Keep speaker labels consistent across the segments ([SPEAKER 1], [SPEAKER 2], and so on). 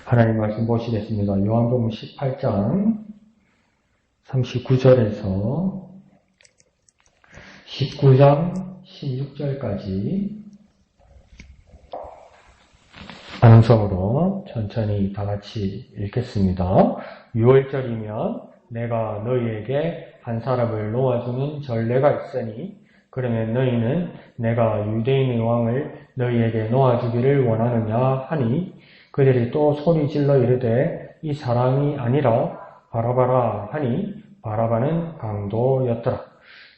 [SPEAKER 1] 하나님 말씀 보시겠습니다. 요한복음 18장 39절에서 19장 16절까지 반응성으로 천천히 다 같이 읽겠습니다. 6월절이면 내가 너희에게 한 사람을 놓아주는 전례가 있으니 그러면 너희는 내가 유대인의 왕을 너희에게 놓아주기를 원하느냐 하니 그들이 또 소리질러 이르되 이 사람이 아니라 바라바라 하니 바라바는 강도였더라.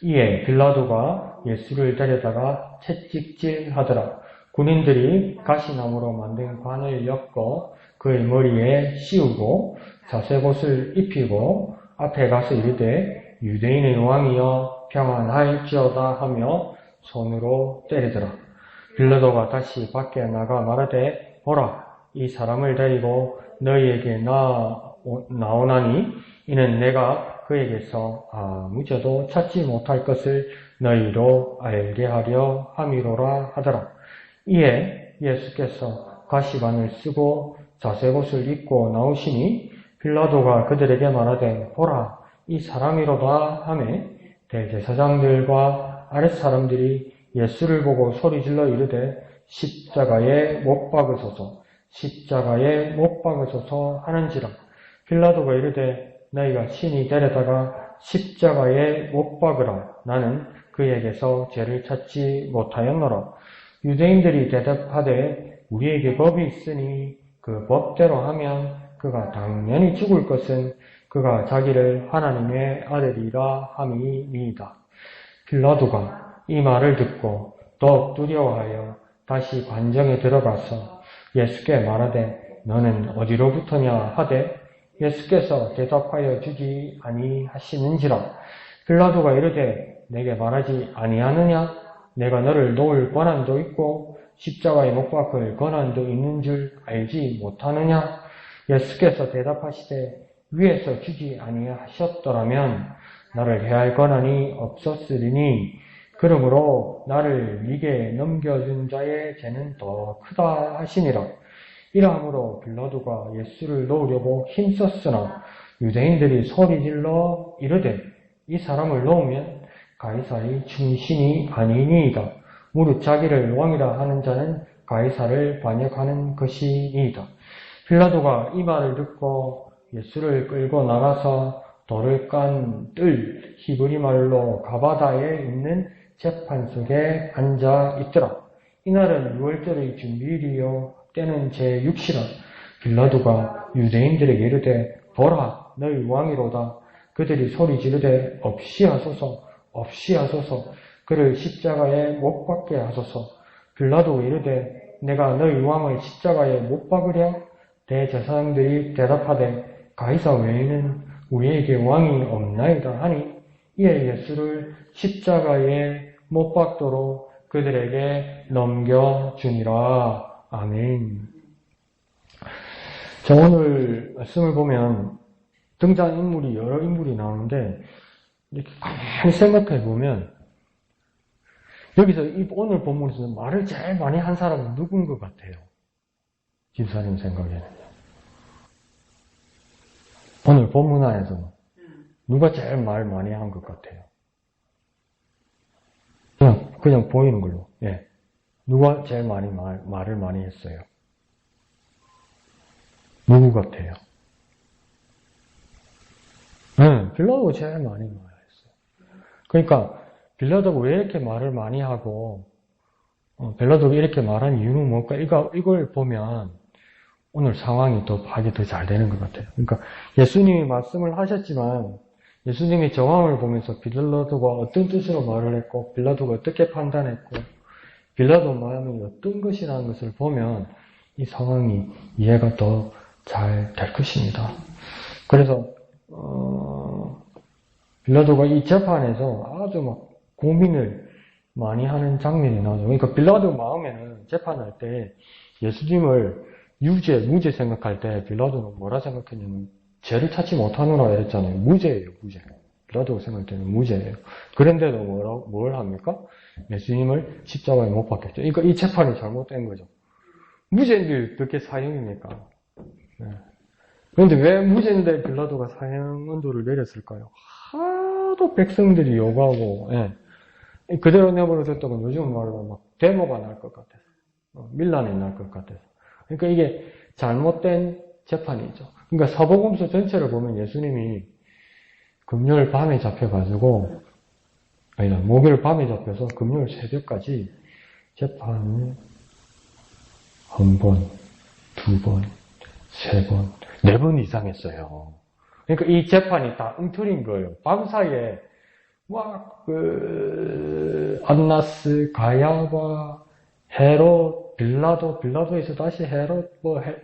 [SPEAKER 1] 이에 빌라도가 예수를 데려다가 채찍질하더라. 군인들이 가시나무로 만든 관을 엮어 그의 머리에 씌우고 자색옷을 입히고 앞에 가서 이르되 유대인의 왕이여 평안할지어다 하며 손으로 때리더라. 빌라도가 다시 밖에 나가 말하되 보라 이 사람을 데리고 너희에게 나오나니 이는 내가 그에게서 아무 죄도 찾지 못할 것을 너희로 알게 하려 함이로라 하더라. 이에 예수께서 가시관을 쓰고 자색옷을 입고 나오시니 빌라도가 그들에게 말하되 보라 이 사람이로다 하매 대제사장들과 아랫사람들이 예수를 보고 소리질러 이르되 십자가에 못 박으소서 십자가에 못 박으소서 하는지라. 빌라도가 이르되 너희가 친히 데려다가 십자가에 못 박으라. 나는 그에게서 죄를 찾지 못하였노라. 유대인들이 대답하되 우리에게 법이 있으니 그 법대로 하면 그가 당연히 죽을 것은 그가 자기를 하나님의 아들이라 함이니이다. 빌라도가 이 말을 듣고 더욱 두려워하여 다시 관정에 들어가서 예수께 말하되 너는 어디로부터냐 하되 예수께서 대답하여 주지 아니하시는지라. 빌라도가 이르되 내게 말하지 아니하느냐? 내가 너를 놓을 권한도 있고 십자가에 못 박을 권한도 있는 줄 알지 못하느냐? 예수께서 대답하시되 위에서 주지 아니하셨더라면 나를 해할 권한이 없었으리니 그러므로 나를 네게 넘겨준 자의 죄는 더 크다 하시니라. 이러함으로 빌라도가 예수를 놓으려고 힘썼으나 유대인들이 소리질러 이르되 이 사람을 놓으면 가이사의 충신이 아니니이다. 무릇 자기를 왕이라 하는 자는 가이사를 반역하는 것이니이다. 빌라도가 이 말을 듣고 예수를 끌고 나가서 돌을 깐 뜰 히브리 말로 가바다에 있는 재판석에 앉아 있더라. 이날은 6월절의 준비일이요 때는 제6시라. 빌라도가 유대인들에게 이르되 보라 너희 왕이로다. 그들이 소리 지르되 없이 하소서 없이 하소서 그를 십자가에 못 박게 하소서. 빌라도가 이르되 내가 너희 왕을 십자가에 못 박으랴? 대제사장들이 대답하되 가이사 외에는 우리에게 왕이 없나이다 하니 이에 예수를 십자가에 못 박도록 그들에게 넘겨주니라. 아멘. 자, 오늘 말씀을 보면 등장인물이 여러 인물이 나오는데 이렇게 가만히 생각해 보면 여기서 오늘 본문에서 말을 제일 많이 한 사람은 누군 것 같아요? 집사님 생각에는요. 오늘 본문 안에서 누가 제일 말 많이 한 것 같아요? 그냥 보이는 걸로. 예. 누가 제일 많이 말을 많이 했어요? 누구 같아요? 빌라도가 제일 많이 말했어요. 그러니까 빌라도가 왜 이렇게 말을 많이 하고 빌라도가 이렇게 말한 이유는 뭘까? 이걸 보면 오늘 상황이 더 파악이 더 잘 되는 것 같아요. 그러니까 예수님이 말씀을 하셨지만 예수님의 정황을 보면서 빌라도가 어떤 뜻으로 말을 했고 빌라도가 어떻게 판단했고 빌라도 마음이 어떤 것이라는 것을 보면 이 상황이 이해가 더 잘 될 것입니다. 그래서 빌라도가 이 재판에서 아주 막 고민을 많이 하는 장면이 나오죠. 그러니까 빌라도 마음에는 재판할 때 예수님을 유죄, 무죄 생각할 때 빌라도는 뭐라 생각했냐면 죄를 찾지 못하노라 이랬잖아요. 무죄예요, 무죄. 빌라도가 생각할 때는 무죄예요. 그런데도 뭘 합니까? 예수님을 십자가에 못 박혔죠. 그러니까 이 재판이 잘못된 거죠. 무죄인데 어떻게 사형입니까? 네. 그런데 왜 무죄인데 빌라도가 사형 언도를 내렸을까요? 하도 백성들이 요구하고, 예. 그대로 내버려뒀다고 요즘 말로 막 데모가 날 것 같아서, 밀란이 날 것 같아서. 그러니까 이게 잘못된 재판이죠. 그러니까 사복음서 전체를 보면 예수님이 금요일 밤에 잡혀가지고, 아니다, 목요일 밤에 잡혀서 금요일 새벽까지 재판을 한 번, 두 번, 세 번, 네 번 이상 했어요. 그러니까 이 재판이 다 엉터리인 거예요. 밤 사이에 막 안나스, 가야바, 헤롯, 빌라도에서 다시 헤롯,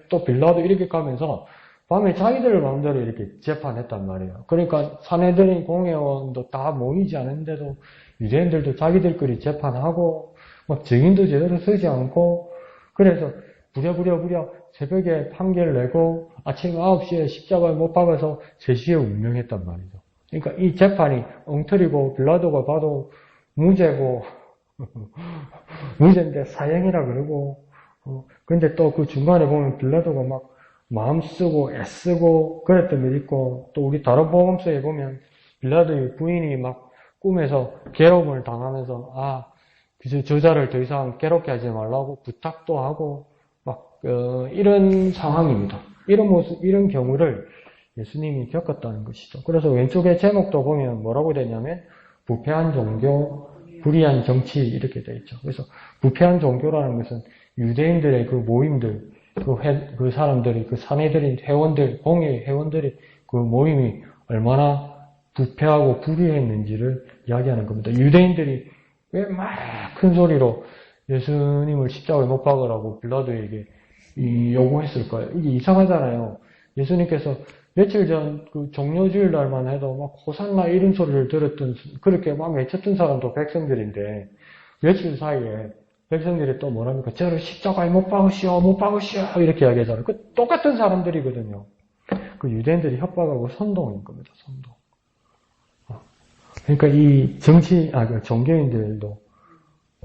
[SPEAKER 1] 또 빌라도 이렇게 가면서 밤에 자기들 마음대로 이렇게 재판했단 말이에요. 그러니까 사내들인 공회원도 다 모이지 않은데도 유대인들도 자기들끼리 재판하고 막 증인도 제대로 쓰지 않고 그래서 부랴부랴 새벽에 판결 내고 아침 9시에 십자가에 못 박아서 3시에 운명했단 말이죠. 그러니까 이 재판이 엉터리고 빌라도가 봐도 무죄고 무죄인데 사형이라 그러고 근데 또 그 중간에 보면 빌라도가 막 마음 쓰고 애쓰고 그랬던 일 있고 또 우리 다른 복음서에 보면 빌라도의 부인이 막 꿈에서 괴로움을 당하면서 저자를 더 이상 괴롭게 하지 말라고 부탁도 하고 막 이런 상황입니다. 이런 모습, 이런 경우를 예수님이 겪었다는 것이죠. 그래서 왼쪽에 제목도 보면 뭐라고 되냐면 부패한 종교, 불의한 정치 이렇게 되어 있죠. 그래서 부패한 종교라는 것은 유대인들의 그 모임들, 그 사람들이, 그 사내들인 회원들, 공예 회원들이 그 모임이 얼마나 부패하고 불의했는지를 이야기하는 겁니다. 유대인들이 왜 막 큰 소리로 예수님을 십자가에 못 박으라고 빌라도에게 요구했을까요? 이게 이상하잖아요. 예수님께서 며칠 전 그 종료주일 날만 해도 막 호산나 이런 소리를 들었던, 그렇게 막 외쳤던 사람도 백성들인데, 며칠 사이에 백성들이 또 뭐랍니까? 저를 십자가에 못 박으시오, 이렇게 이야기하잖아요. 그 똑같은 사람들이거든요. 그 유대인들이 협박하고 선동인 겁니다, 선동. 그러니까 이 종교인들도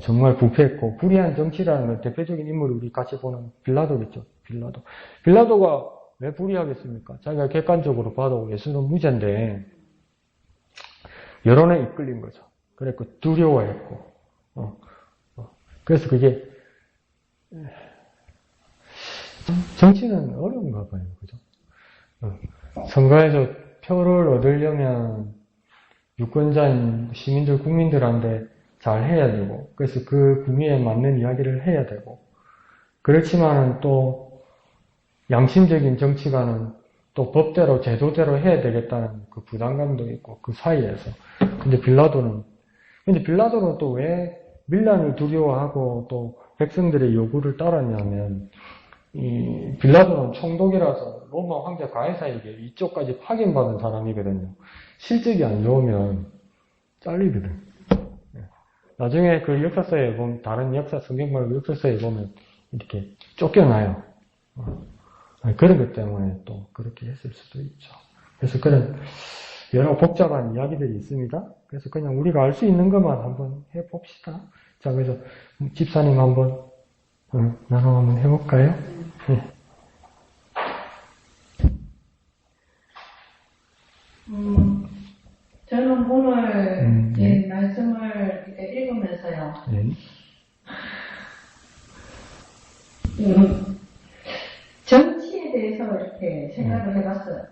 [SPEAKER 1] 정말 부패했고, 불의한 정치라는 건 대표적인 인물이 우리 같이 보는 빌라도겠죠, 빌라도. 빌라도가 왜 불의하겠습니까? 자기가 객관적으로 봐도 예수는 무죄인데, 여론에 이끌린 거죠. 그랬고, 두려워했고, 그래서 그게, 정치는 어려운가 봐요, 그죠? 선거에서 표를 얻으려면 유권자인 시민들, 국민들한테 잘 해야 되고, 그래서 그 구미에 맞는 이야기를 해야 되고, 그렇지만은 또, 양심적인 정치가는 또 법대로, 제도대로 해야 되겠다는 그 부담감도 있고, 그 사이에서. 근데 빌라도는 또 왜 밀란을 두려워하고 또 백성들의 요구를 따랐냐면, 이 빌라도는 총독이라서 로마 황제 가이사에게 이쪽까지 파견받은 사람이거든요. 실적이 안 좋으면 잘리거든. 나중에 그 역사서에 보면, 다른 성경 말고 역사서에 보면 이렇게 쫓겨나요. 그런 것 때문에 또 그렇게 했을 수도 있죠. 그래서 그런 여러 복잡한 이야기들이 있습니다. 그래서 그냥 우리가 알 수 있는 것만 한번 해봅시다. 자, 그래서 집사님 한번 나눠 한번 해볼까요? 네.
[SPEAKER 2] 저는 오늘 이 말씀을 이렇게 읽으면서요. 정치에 대해서 이렇게 생각을 해봤어요.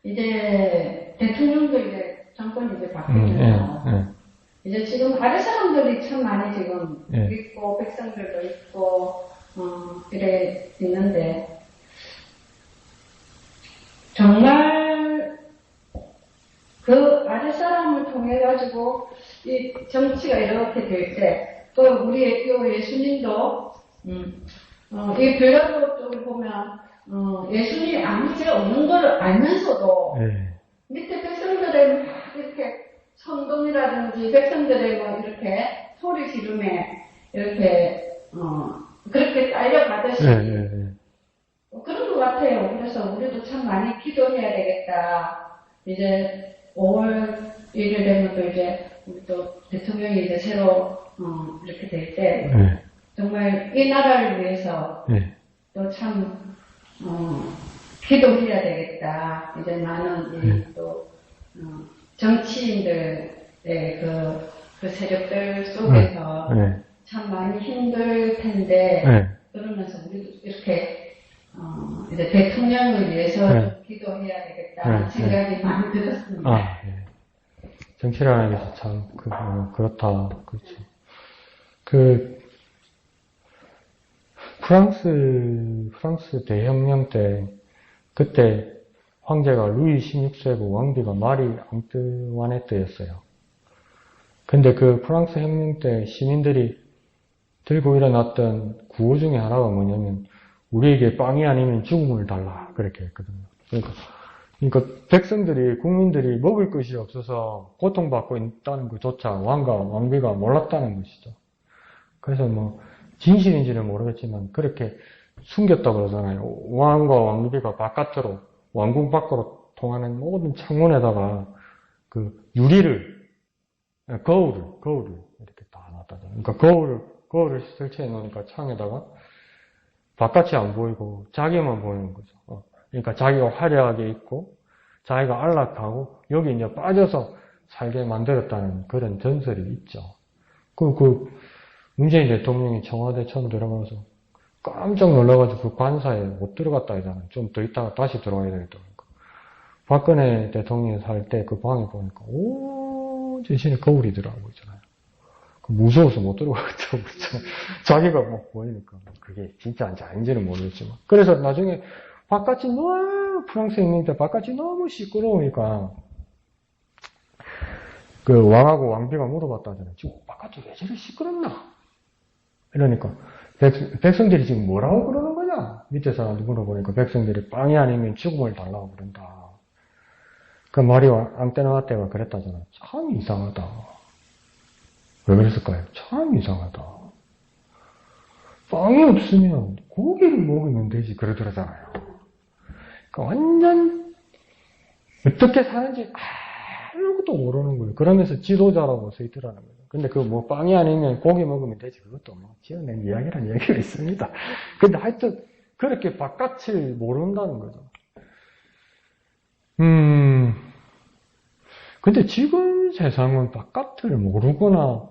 [SPEAKER 2] 이제 대통령도 이제 정권이 이제 바뀌면서 이제 지금 아래 사람들이 참 많이 지금 있고 백성들도 있고 이래 있는데 정말 그 아래 사람을 통해 가지고 이 정치가 이렇게 될 때 또 우리의 예수님도 이 빌라도 쪽을 보면 예수님이 아무 죄 없는 걸 알면서도 밑에 백성들의 막 이렇게 선동이라든지 백성들의 뭐 이렇게 소리 지르며 이렇게 그렇게 딸려가듯이 그런 것 같아요. 그래서 우리도 참 많이 기도해야 되겠다. 이제 5월 1일 되면 또 이제 우리 또 대통령이 이제 새로 이렇게 될 때 정말 이 나라를 위해서 또 참 기도해야 되겠다. 이제 많은 또 정치인들의 그 세력들 속에서 참 많이 힘들 텐데 그러면서 우리도 이렇게 이제 대통령을 위해서 좀 기도해야 되겠다 생각이 많이 들었습니다.
[SPEAKER 1] 정치라는 게 참 그렇다. 그렇죠. 프랑스 대혁명 때 그때 황제가 루이 16세고 왕비가 마리 앙뚜와네트였어요. 근데 그 프랑스 혁명 때 시민들이 들고 일어났던 구호 중에 하나가 뭐냐면 우리에게 빵이 아니면 죽음을 달라 그렇게 했거든요. 그러니까 백성들이 국민들이 먹을 것이 없어서 고통받고 있다는 것조차 왕과 왕비가 몰랐다는 것이죠. 그래서 뭐 진실인지는 모르겠지만 그렇게 숨겼다고 그러잖아요. 왕과 왕비가 바깥으로 왕궁 밖으로 통하는 모든 창문에다가 그 유리를 거울을 이렇게 다 놨다잖아요. 그러니까 거울을 설치해 놓으니까 창에다가 바깥이 안 보이고 자기만 보이는 거죠. 그러니까 자기가 화려하게 입고 자기가 안락하고 여기 이제 빠져서 살게 만들었다는 그런 전설이 있죠. 문재인 대통령이 청와대 처음 들어가서 깜짝 놀라가지고 그 관사에 못 들어갔다 하잖아요. 좀 더 있다가 다시 들어가야 되겠다. 박근혜 대통령이 살 때 그 방에 보니까 온 전신에 거울이 들어가고 있잖아요. 무서워서 못 들어가겠다고 그랬잖아요. 자기가 뭐 보이니까 그게 진짜인지 아닌지는 모르겠지만. 그래서 나중에 바깥이 너무 프랑스 혁명 때 바깥이 너무 시끄러우니까 그 왕하고 왕비가 물어봤다잖아요. 지금 바깥이 왜 저리 시끄럽나? 이러니까 백성들이 지금 뭐라고 그러는 거냐? 밑에 사람들 물어보니까 백성들이 빵이 아니면 죽음을 달라고 그런다. 그 마리 앙뚜아네트가 그랬다잖아요. 참 이상하다. 왜 그랬을까요? 참 이상하다. 빵이 없으면 고기를 먹으면 되지 그러더라잖아요. 그러니까 완전 어떻게 사는지 아무것도 모르는 거예요. 그러면서 지도자라고 서 있더라는 거예요. 근데 빵이 아니면 고기 먹으면 되지 그것도 지어낸 이야기란 얘기가 있습니다. 근데 하여튼 그렇게 바깥을 모른다는 거죠. 근데 지금 세상은 바깥을 모르거나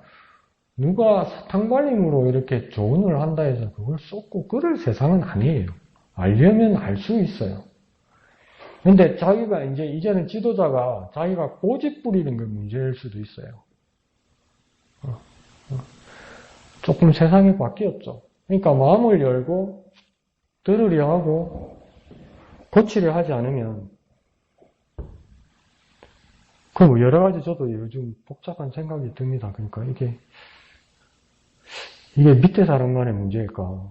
[SPEAKER 1] 누가 사탕발림으로 이렇게 조언을 한다 해서 그걸 쏟고 그럴 세상은 아니에요. 알려면 알 수 있어요. 근데 자기가 이제는 지도자가 자기가 고집 부리는 게 문제일 수도 있어요. 조금 세상이 바뀌었죠. 그러니까 마음을 열고 들으려 하고 고치려 하지 않으면 여러 가지 저도 요즘 복잡한 생각이 듭니다. 그러니까 이게 밑에 사람만의 문제일까?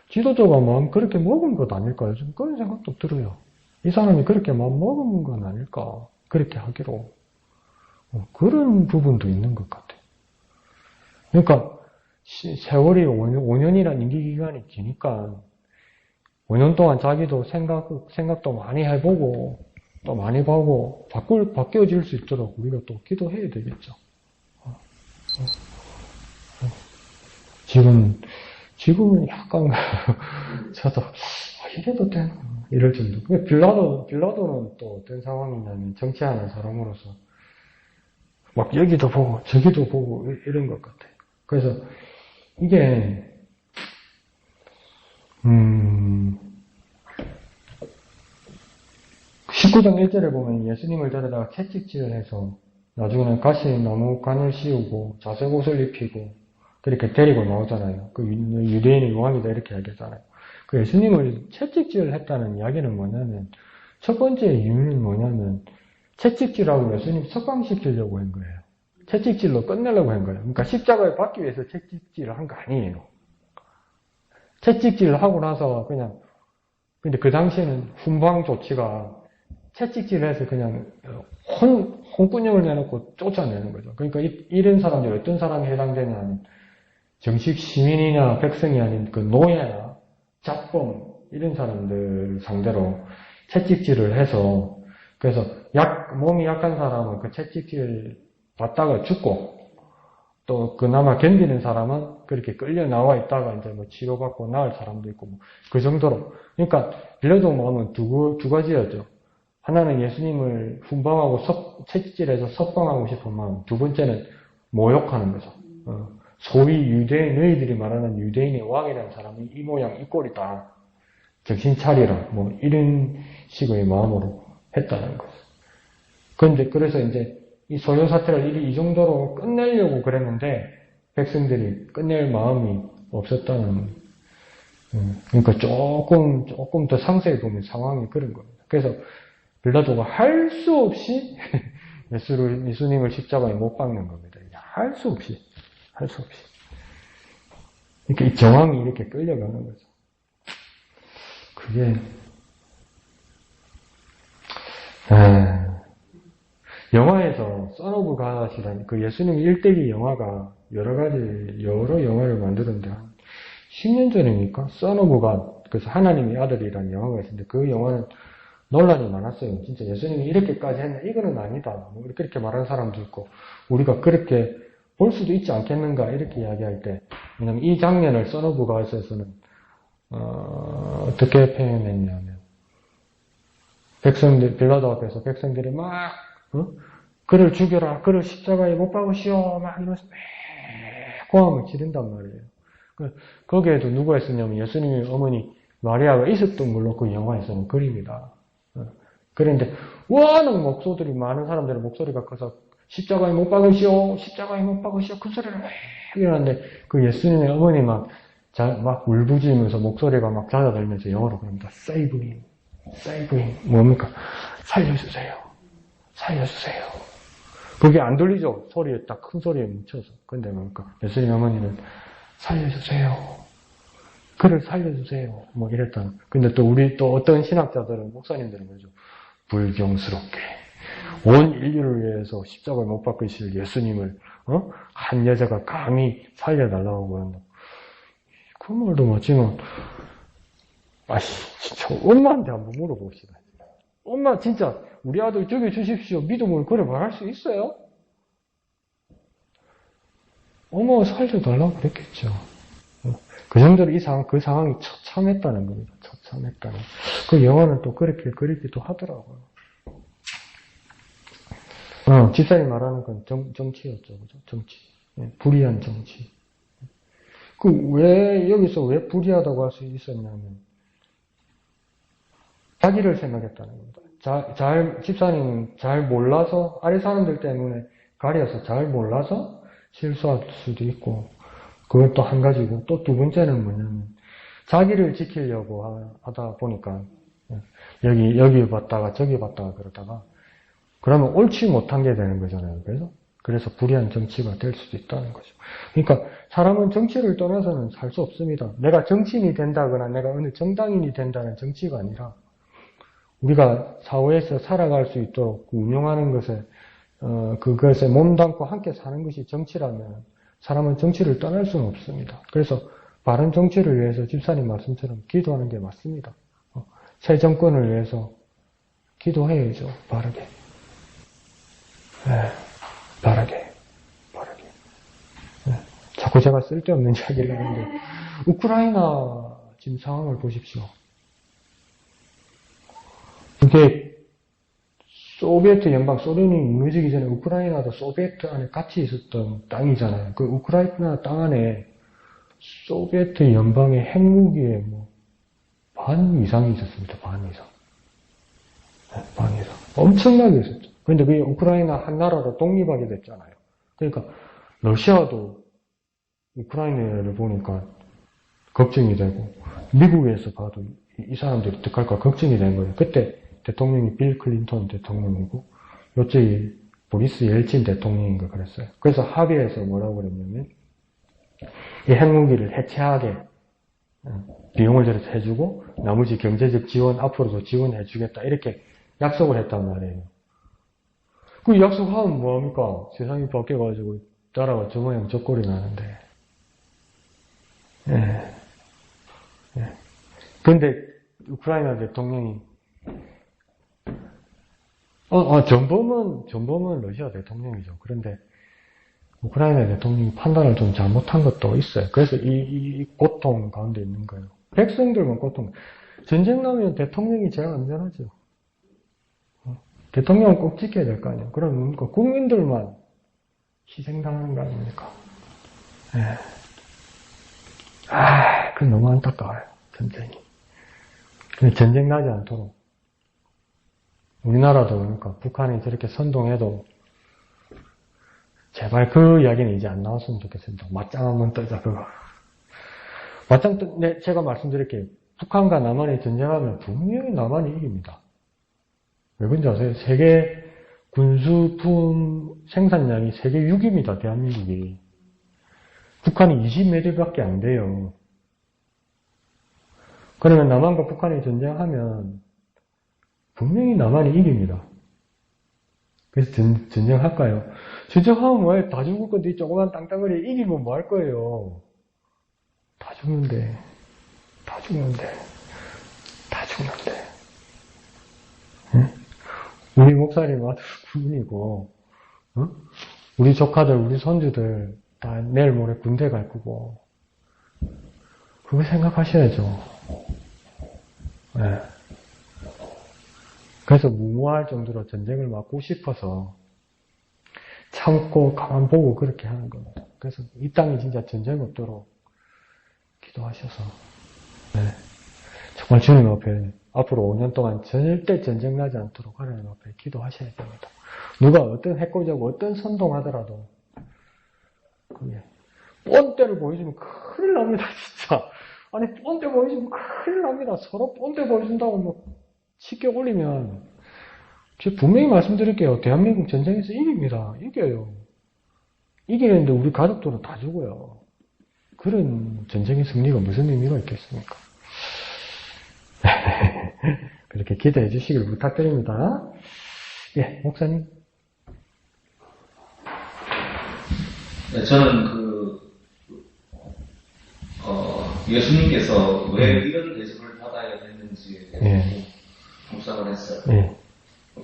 [SPEAKER 1] 지도자가 마음 그렇게 먹은 것 아닐까요? 좀 그런 생각도 들어요. 이 사람이 그렇게 마음 먹은 건 아닐까? 그렇게 하기로. 그런 부분도 있는 것 같아요. 그러니까 세월이 5년이란 임기기간이 기니까 5년 동안 자기도 생각도 많이 해보고 또 많이 보고 바뀌어질 수 있도록 우리가 또 기도해야 되겠죠. 지금은 약간 저도 이래도 되나 이럴 정도. 빌라도는 또 어떤 상황이냐면 정치하는 사람으로서 막 여기도 보고 저기도 보고 이런 것 같아요. 그래서 이게 19장 1절에 보면 예수님을 데려다가 채찍질을 해서 나중에는 가시나무 관을 씌우고 자색 옷을 입히고 그렇게 데리고 나오잖아요. 그 유대인의 왕이다 이렇게 얘기하잖아요. 그 예수님을 채찍질을 했다는 이야기는 뭐냐면 첫 번째 이유는 뭐냐면 채찍질하고 예수님 석방시키려고 한 거예요. 채찍질로 끝내려고 한 거예요. 그러니까 십자가에 받기 위해서 채찍질을 한 거 아니에요. 채찍질을 하고 나서 근데 그 당시에는 훈방 조치가 채찍질을 해서 그냥 홍군형을 내놓고 쫓아내는 거죠. 그러니까 이런 사람들이 어떤 사람이 해당되냐면 정식 시민이나 백성이 아닌 그 노예나 잡범 이런 사람들 상대로 채찍질을 해서 그래서 몸이 약한 사람은 그 채찍질 받다가 죽고 또 그나마 견디는 사람은 그렇게 끌려 나와 있다가 이제 뭐 치료받고 나을 사람도 있고 뭐 그 정도로. 그러니까 빌라도 마음은 두 가지였죠. 하나는 예수님을 훈방하고 채찍질해서 석방하고 싶은 마음. 두 번째는 모욕하는 거죠. 소위 유대인, 너희들이 말하는 유대인의 왕이라는 사람이 이 모양 이 꼴이다. 정신 차리라. 뭐 이런 식의 마음으로 했다는 거죠. 그런데 그래서 이제 이 소요 사태를 이 정도로 끝내려고 그랬는데 백성들이 끝낼 마음이 없었다는. 그러니까 조금 더 상세히 보면 상황이 그런 겁니다. 그래서 빌라도가 할 수 없이 예수님을 십자가에 못 박는 겁니다. 할 수 없이. 이렇게 이 정황이 이렇게 끌려가는 거죠. 그게, 영화에서 선 오브 갓이라는 그 예수님 일대기 영화가 여러 영화를 만드는데 한 10년 전이니까 선 오브 갓, 그래서 하나님의 아들이라는 영화가 있었는데 그 영화는 논란이 많았어요. 진짜 예수님이 이렇게까지 했나? 이거는 아니다. 뭐 이렇게 말하는 사람도 있고 우리가 그렇게 볼 수도 있지 않겠는가? 이렇게 이야기할 때 왜냐면 이 장면을 선 오브 갓에서는 어떻게 표현했냐면 빌라도 앞에서 백성들이 막 그를 죽여라, 그를 십자가에 못 박으시오 막 이러면서 고함을 지른단 말이에요. 거기에도 누가 있었냐면 예수님의 어머니 마리아가 있었던 걸로 그 영화에서는 그립니다. 그런데 워낙 목소들이 많은 사람들의 목소리가 커서 십자가에 못 박으시오 그 소리를 막 이러는데 그 예수님의 어머니만 막 울부짖으면서 목소리가 막 잦아들면서 영어로 그럽니다. Save him. 뭡니까? 살려주세요. 그게 안 들리죠? 소리에 딱 큰 소리에 묻혀서. 근데 뭡니까? 예수님 어머니는 살려주세요. 그를 살려주세요. 뭐 이랬다. 근데 또 우리 또 어떤 신학자들은, 목사님들은 그러죠. 불경스럽게. 온 인류를 위해서 십자가에 못 박으실 예수님을, 한 여자가 감히 살려달라고 그런다. 그 말도 맞지만, 진짜 엄마한테 한번 물어봅시다. 엄마 진짜 우리 아들 죽여주십시오. 믿음을 그래 말할 수 있어요? 어머 살려달라고 그랬겠죠. 그 정도로 그 상황이 처참했다는 겁니다. 처참했다는. 그 영화는 또 그렇게 그리기도 하더라고요. 집사님 말하는 건 정치였죠. 그죠? 정치. 불의한 정치. 여기서 왜 불의하다고 할 수 있었냐면, 자기를 생각했다는 겁니다. 집사님은 잘 몰라서, 아래 사람들 때문에 가려서 잘 몰라서 실수할 수도 있고, 그것도 한 가지고, 또 두 번째는 뭐냐면, 자기를 지키려고 하다 보니까, 여기 봤다가 저기 봤다가 그러다가, 그러면 옳지 못한 게 되는 거잖아요. 그래서 불의한 정치가 될 수도 있다는 거죠. 그러니까 사람은 정치를 떠나서는 살 수 없습니다. 내가 정치인이 된다거나 내가 어느 정당인이 된다는 정치가 아니라 우리가 사회에서 살아갈 수 있도록 운영하는 것에 그것에 몸담고 함께 사는 것이 정치라면 사람은 정치를 떠날 수는 없습니다. 그래서 바른 정치를 위해서 집사님 말씀처럼 기도하는 게 맞습니다. 새 정권을 위해서 기도해야죠. 바르게. 바르게. 자꾸 제가 쓸데없는 이야기를 하는데 우크라이나 지금 상황을 보십시오. 이게 소비에트 연방, 소련이 무너지기 전에 우크라이나도 소비에트 안에 같이 있었던 땅이잖아요. 그 우크라이나 땅 안에 소비에트 연방의 핵무기의 반 이상이 있었습니다. 반 이상. 엄청나게 있었죠. 그런데 그게 우크라이나 한 나라로 독립하게 됐잖아요. 그러니까 러시아도 우크라이나를 보니까 걱정이 되고 미국에서 봐도 이 사람들이 어떡할까 걱정이 된 거예요. 그때 대통령이 빌 클린턴 대통령이고 요쪽이 보리스 옐친 대통령인가 그랬어요. 그래서 합의해서 뭐라고 그랬냐면 이 핵무기를 해체하게 비용을 들여서 해주고 나머지 경제적 지원 앞으로도 지원해주겠다 이렇게 약속을 했단 말이에요. 그 약속하면 뭐합니까? 세상이 바뀌어가지고 나라가 저 모양 저 꼴이 나는데. 근데 우크라이나 대통령이 전범은 러시아 대통령이죠. 그런데 우크라이나 대통령이 판단을 좀 잘못한 것도 있어요. 그래서 이 고통 가운데 있는 거예요. 백성들만 고통. 전쟁 나면 대통령이 제일 안전하죠. 대통령은 꼭 지켜야 될 거 아니에요. 그럼 국민들만 희생당하는 거 아닙니까? 예. 그건 너무 안타까워요. 전쟁이. 근데 전쟁 나지 않도록. 우리나라도 그러니까 북한이 저렇게 선동해도 제발 그 이야기는 이제 안 나왔으면 좋겠습니다. 맞짱 한번 뜨자, 그거. 네, 제가 말씀드릴게요. 북한과 남한이 전쟁하면 분명히 남한이 이깁니다. 왜 그런지 아세요? 세계 군수품 생산량이 세계 6위입니다, 대한민국이. 북한이 20몇 위밖에 안 돼요. 그러면 남한과 북한이 전쟁하면 분명히 남한이 이깁니다. 그래서 전쟁할까요? 전쟁하면 왜 다 죽을 건데 이 조그만 땅덩어리 이기면 뭐 할 거예요? 다 죽는데. 응? 우리 목사님 아들 군인이고, 우리 조카들, 우리 손주들 다 내일 모레 군대 갈 거고, 그거 생각하셔야죠. 네. 그래서 무모할 정도로 전쟁을 막고 싶어서 참고 가만 보고 그렇게 하는 겁니다. 그래서 이 땅이 진짜 전쟁 없도록 기도하셔서, 네. 정말 주님 앞에 앞으로 5년 동안 절대 전쟁 나지 않도록 하나님 앞에 기도하셔야 됩니다. 누가 어떤 해코지하고 어떤 선동하더라도 그게 뻔때를 보여주면 큰일 납니다, 진짜. 아니, 뻔때 보여주면 큰일 납니다. 서로 뻔때 보여준다고 뭐 쉽게 올리면 제가 분명히 말씀드릴게요. 대한민국 전쟁에서 이깁니다. 이겨요. 이기는데 우리 가족들은 다 죽어요. 그런 전쟁의 승리가 무슨 의미가 있겠습니까? 그렇게 기도해 주시길 부탁드립니다. 예, 목사님.
[SPEAKER 3] 네, 저는 예수님께서 왜 이런 대접을 받아야 되는지에 대해서 묵상을 했어요.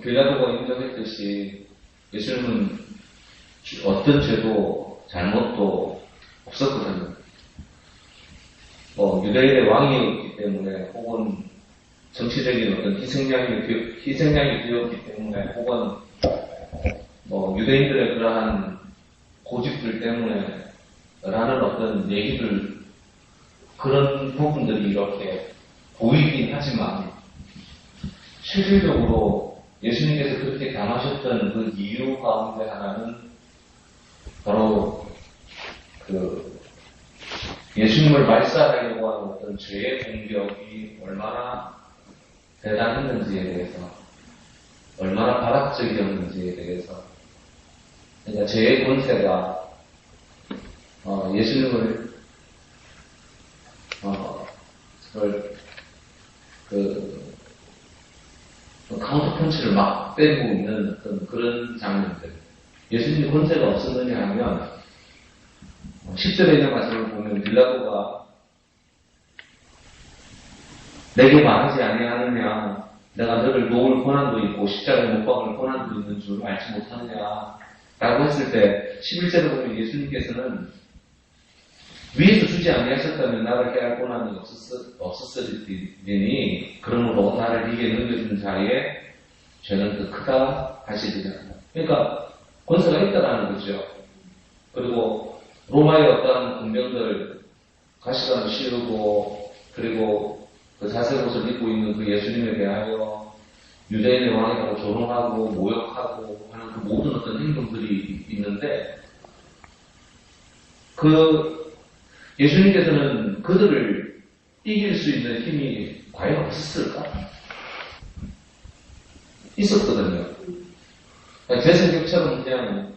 [SPEAKER 3] 빌라도가 인정했듯이 예수님은 어떤 죄도 잘못도 없었거든요. 유대인의 왕이었기 때문에 혹은 정치적인 어떤 희생양이 되었기 때문에 혹은 유대인들의 그러한 고집들 때문에 라는 어떤 얘기들 그런 부분들이 이렇게 보이긴 하지만 실질적으로 예수님께서 그렇게 당하셨던 그 이유 가운데 하나는 바로 예수님을 말살하려고 하는 어떤 죄의 공격이 얼마나 대단했는지에 대해서, 얼마나 발악적이었는지에 대해서, 그러니까 죄의 권세가 예수님을 카운터 펀치를 막 때리고 있는 어떤 그런 장면들. 예수님이 권세가 없었느냐 하면 10절에 있는 말씀을 보면 빌라도가 내게 말하지 아니하느냐, 내가 너를 놓을 권한도 있고 십자가에 못 박을 권한도 있는 줄 알지 못하느냐 라고 했을 때 11절에 보면 예수님께서는 위에서 주지 아니하셨다면 나를 해할 권한이 없었으리니 그러므로 나를 이게 넘겨준 자의 죄는 더 크다 하시리라. 그러니까 권세가 있다라는 거죠. 그리고 로마의 어떤 군병들 가시관을 씌우고 그리고 그 자색 옷을 입고 있는 그 예수님에 대하여 유대인의 왕이라고 조롱하고 모욕하고 하는 그 모든 어떤 행동들이 있는데 예수님께서는 그들을 이길 수 있는 힘이 과연 없었을까? 있었거든요. 대성격처럼 그냥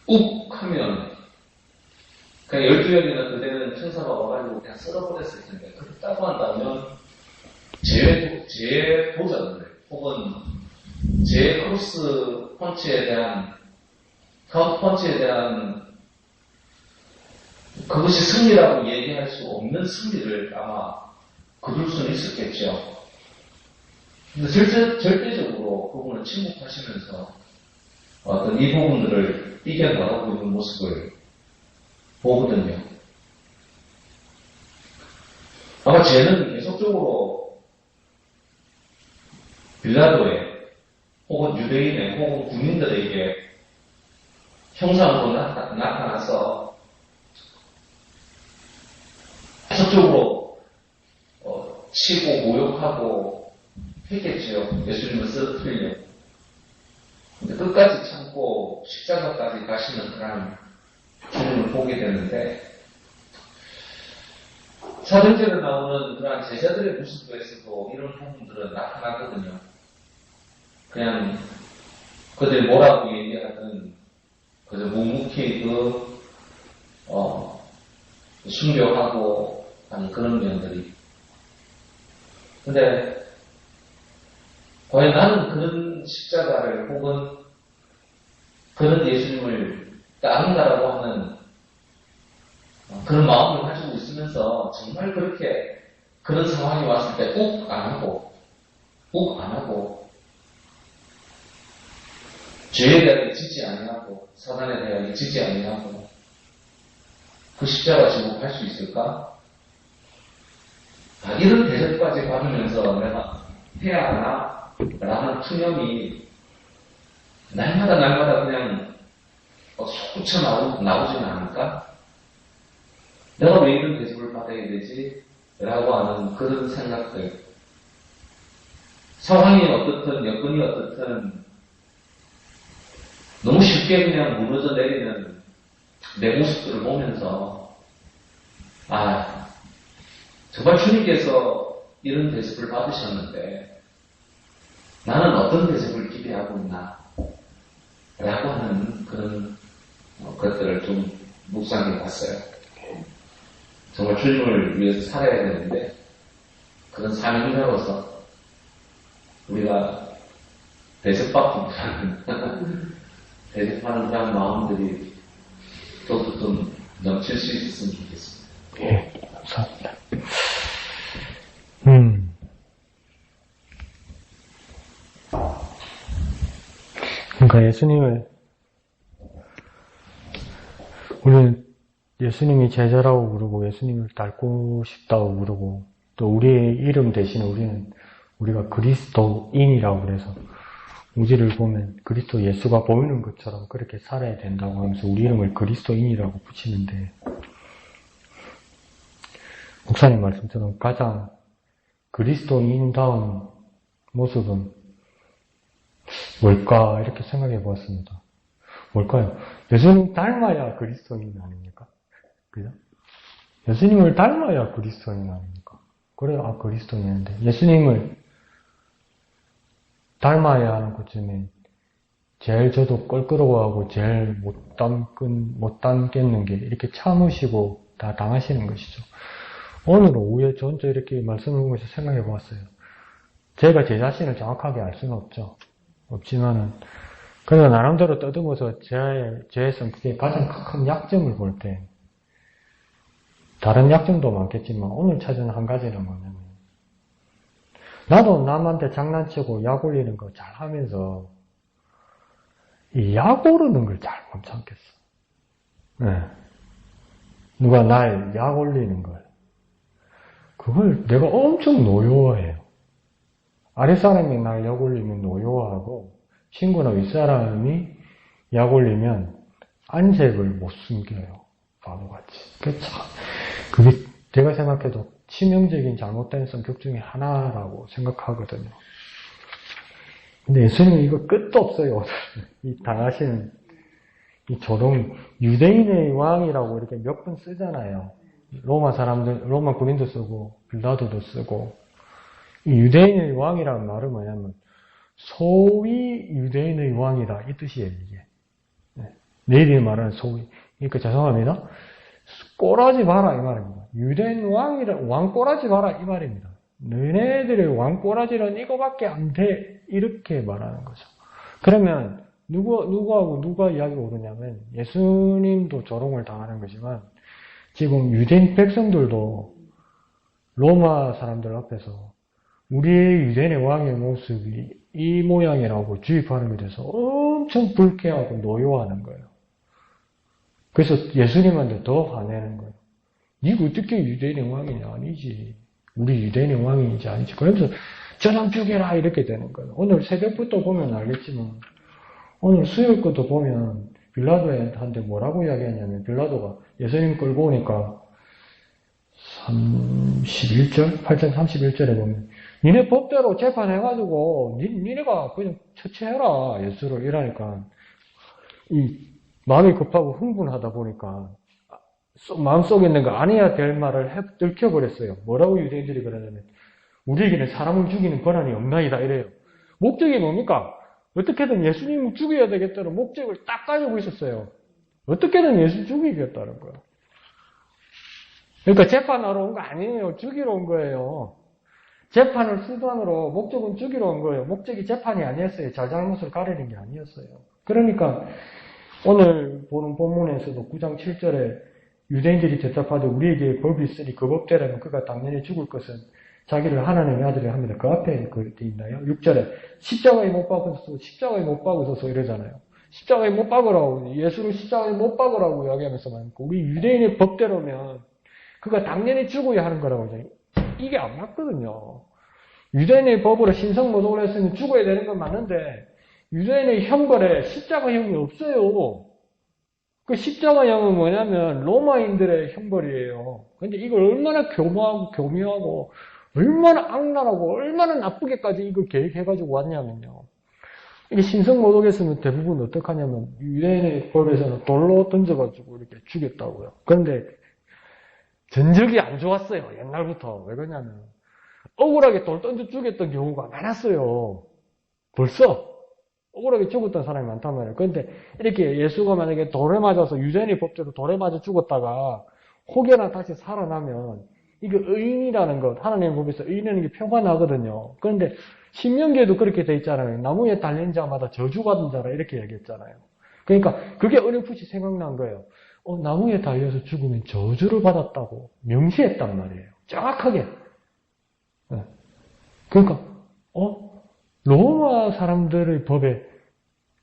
[SPEAKER 3] 욱 하면 그냥 12명이나 그대는 천사가 와가지고 그냥 썰어버렸을 텐데 그렇다고 한다면 제 도전을 혹은 제 크로스 펀치에 대한 카운트 펀치에 대한 그것이 승리라고 얘기할 수 없는 승리를 아마 거둘 수는 있었겠죠. 근데 절대적으로 그분은 침묵하시면서 어떤 이 부분들을 이겨나가고 있는 모습을 보거든요. 아마 쟤는 계속적으로 빌라도에 혹은 유대인에 혹은 군인들에게 형상으로 나타나서 계속적으로 치고 모욕하고 했겠지요. 예수님을 쓰러뜨리려고. 근데 끝까지 참고 십자가까지 가시는 그런 주님을 보게 되는데, 사도행전에 나오는 그러한 제자들의 모습에서도 이런 부분들은 나타나거든요. 그냥 그들 뭐라고 얘기하든 그저 묵묵히 순교하고 하는 그런 면들이. 근데 과연 나는 그런 십자가를 혹은 그런 예수님을 따른다라고 하는 그런 마음을 가지고 있으면서 정말 그렇게 그런 상황이 왔을 때 욱 안 하고 죄에 대하여 지지 아니하고 사단에 대하여 지지 아니하고 그 십자가 지고 갈 수 있을까? 이런 대접까지 받으면서 내가 해야 하나? 라는 투념이 날마다 그냥 솟구쳐 나오지는 않을까? 내가 왜 이런 대접을 받아야 되지? 라고 하는 그런 생각들. 상황이 어떻든 여건이 어떻든 너무 쉽게 그냥 무너져 내리는 내 모습들을 보면서 정말 주님께서 이런 대접을 받으셨는데 나는 어떤 대접을 기대하고 있나? 라고 하는 그런 것들을 좀 묵상해 봤어요. 정말 주님을 위해서 살아야 되는데 그런 사명자로서 우리가 대접받기보다는 대접하는 그런 마음들이 좀 넘칠 수 있었으면 좋겠습니다.
[SPEAKER 1] 예, 감사합니다. 그러니까 우리는 예수님이 제자라고 부르고 예수님을 닮고 싶다고 부르고 또 우리의 이름 대신에 우리가 그리스도인이라고 그래서 우지를 보면 그리스도 예수가 보이는 것처럼 그렇게 살아야 된다고 하면서 우리 이름을 그리스도인이라고 붙이는데, 목사님 말씀처럼 가장 그리스도인다운 모습은 뭘까 이렇게 생각해 보았습니다. 뭘까요? 예수님 닮아야 그리스도인 아닙니까? 그죠? 예수님을 닮아야 그리스도인 아닙니까? 그래, 그리스도인인데 예수님을 닮아야 하는 것 중에 제일 저도 껄끄러워하고 제일 못 담겠는 게 이렇게 참으시고 다 당하시는 것이죠. 오늘 오후에 저 혼자 이렇게 말씀을 보면서 생각해 보았어요. 제가 제 자신을 정확하게 알 수는 없지만은 그래서 나름대로 떠듬어서 제 성격의 가장 큰 약점을 볼 때, 다른 약점도 많겠지만 오늘 찾은 한 가지는 뭐냐면, 나도 남한테 장난치고 약 올리는 거 잘 하면서 이 약 오르는 걸 잘 못 참겠어. 네. 누가 날 약 올리는 걸. 그걸 내가 엄청 노여워해요. 아랫사람이 날 약 올리면 노여워하고, 친구나 윗사람이 약 올리면 안색을 못 숨겨요. 바보같이. 그게 제가 생각해도 치명적인 잘못된 성격 중에 하나라고 생각하거든요. 근데 예수님은 이거 끝도 없어요. 이 당하시는 이 유대인의 왕이라고 이렇게 몇 번 쓰잖아요. 로마 군인도 쓰고 빌라도도 쓰고. 이 유대인의 왕이라는 말은 뭐냐면 소위 유대인의 왕이다 이 뜻이에요. 이게 내일이 말하는 소위. 그러니까 죄송합니다. 꼬라지 마라 이 말입니다. 유대인 왕 꼬라지 마라 이 말입니다. 너네들의 왕 꼬라지는 이거밖에 안 돼 이렇게 말하는 거죠. 그러면 누구하고 누가 이야기가 오르냐면 예수님도 조롱을 당하는 거지만 지금 유대인 백성들도 로마 사람들 앞에서 우리의 유대인의 왕의 모습이 이 모양이라고 주입하는 것에 대해서 엄청 불쾌하고 노여워하는 거예요. 그래서 예수님한테 더 화내는 거예요. 니가 어떻게 유대인의 왕이냐? 아니지. 우리 유대인의 왕인지 아니지. 그러면서 저놈 죽여라 이렇게 되는 거예요. 오늘 새벽부터 보면 알겠지만 오늘 수요일 것도 보면 빌라도한테 뭐라고 이야기하냐면 빌라도가 예수님 끌고 오니까 31절? 8장 31절에 보면 니네 법대로 재판해가지고 니네가 그냥 처치해라 예수를 이러니까 이 마음이 급하고 흥분하다 보니까 마음속에 있는 거 안 해야 될 말을 들켜버렸어요. 뭐라고 유대인들이 그러냐면 우리에게는 사람을 죽이는 권한이 없나이다 이래요. 목적이 뭡니까? 어떻게든 예수님을 죽여야 되겠다는 목적을 딱 가지고 있었어요. 어떻게든 예수 죽이겠다는 거예요. 그러니까 재판하러 온 거 아니에요. 죽이러 온 거예요. 재판을 수단으로 목적은 죽이러 온 거예요. 목적이 재판이 아니었어요. 잘잘못을 가리는 게 아니었어요. 그러니까 오늘 보는 본문에서도 9장 7절에 유대인들이 대답하되 우리에게 법이 있으니 그 법대로는 그가 당연히 죽을 것은 자기를 하나님의 아들이 합니다. 그 앞에 그 있나요? 6절에 십자가에 못 박으소서 이러잖아요. 십자가에 못 박으라고 예수를 십자가에 못 박으라고 이야기하면서 우리 유대인의 법대로면 그가 당연히 죽어야 하는 거라고 하잖아요. 이게 안 맞거든요. 유대인의 법으로 신성모독을 했으면 죽어야 되는 건 맞는데 유대인의 형벌에 십자가형이 없어요. 그 십자가형은 뭐냐면 로마인들의 형벌이에요. 근데 이걸 얼마나 교묘하고 얼마나 악랄하고 얼마나 나쁘게까지 이걸 계획해가지고 왔냐면요. 이게 신성모독했으면 대부분 어떡하냐면 유대인의 법에서는 돌로 던져가지고 이렇게 죽였다고요. 그런데 전적이 안 좋았어요. 옛날부터. 왜 그러냐면 억울하게 돌 던져 죽였던 경우가 많았어요. 벌써 억울하게 죽었던 사람이 많단 말이에요. 그런데 이렇게 예수가 만약에 돌에 맞아서 유대인의 법대로 돌에 맞아 죽었다가 혹여나 다시 살아나면 이게 의인이라는 것, 하나님의 법에서 의인이라는 게 표가 나거든요. 그런데 신명기에도 그렇게 돼 있잖아요. 나무에 달린 자마다 저주받은 자라 이렇게 얘기했잖아요. 그러니까 그게 어렴풋이 생각난 거예요. 나무에 달려서 죽으면 저주를 받았다고 명시했단 말이에요. 정확하게. 네. 그러니까 로마 사람들의 법에